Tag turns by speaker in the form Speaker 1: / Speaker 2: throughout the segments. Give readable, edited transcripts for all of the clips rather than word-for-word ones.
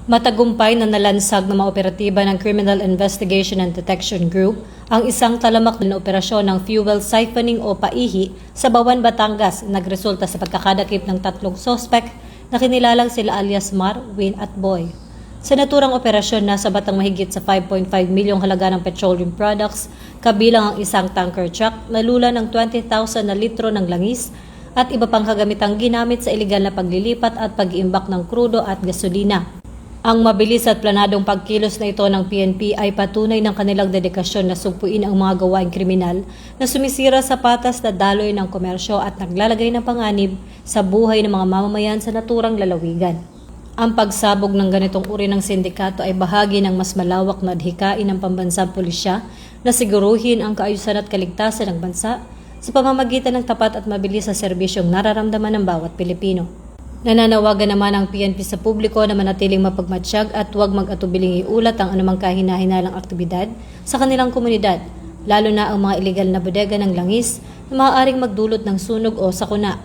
Speaker 1: Matagumpay na nalansag ng mga operatiba ng Criminal Investigation and Detection Group ang isang talamak na operasyon ng fuel siphoning o paihi sa Bawan, Batangas, nagresulta sa pagkakadakip ng 3 sospek na kinilalang sila alias Mar, Win at Boy. Sa naturang operasyon, nasa batang mahigit sa 5.5 milyong halaga ng petroleum products, kabilang ang isang tanker truck na lula ng 20,000 na litro ng langis at iba pang kagamitang ginamit sa ilegal na paglilipat at pag-iimbak ng krudo at gasolina. Ang mabilis at planadong pagkilos na ito ng PNP ay patunay ng kanilang dedikasyon na sugpuin ang mga gawaing kriminal na sumisira sa patas na daloy ng komersyo at naglalagay ng panganib sa buhay ng mga mamamayan sa naturang lalawigan. Ang pagsabog ng ganitong uri ng sindikato ay bahagi ng mas malawak na adhikain ng pambansang pulisya na siguruhin ang kaayusan at kaligtasan ng bansa sa pamamagitan ng tapat at mabilis na serbisyong nararamdaman ng bawat Pilipino. Nananawagan naman ang PNP sa publiko na manatiling mapagmatsyag at huwag mag-atubiling iulat ang anumang kahina-hinalang aktibidad sa kanilang komunidad, lalo na ang mga ilegal na bodega ng langis na maaaring magdulot ng sunog o sakuna.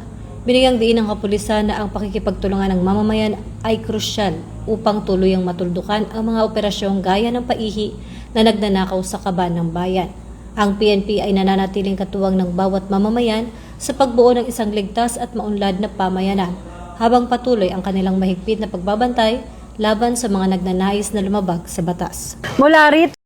Speaker 1: Binigyang diin ng kapulisan na ang pakikipagtulungan ng mamamayan ay krusyal upang tuluyang matuldukan ang mga operasyong gaya ng paihi na nagnanakaw sa kaban ng bayan. Ang PNP ay nananatiling katuwang ng bawat mamamayan sa pagbuo ng isang ligtas at maunlad na pamayanan, habang patuloy ang kanilang mahigpit na pagbabantay laban sa mga nagnanais na lumabag sa batas.
Speaker 2: Mula rito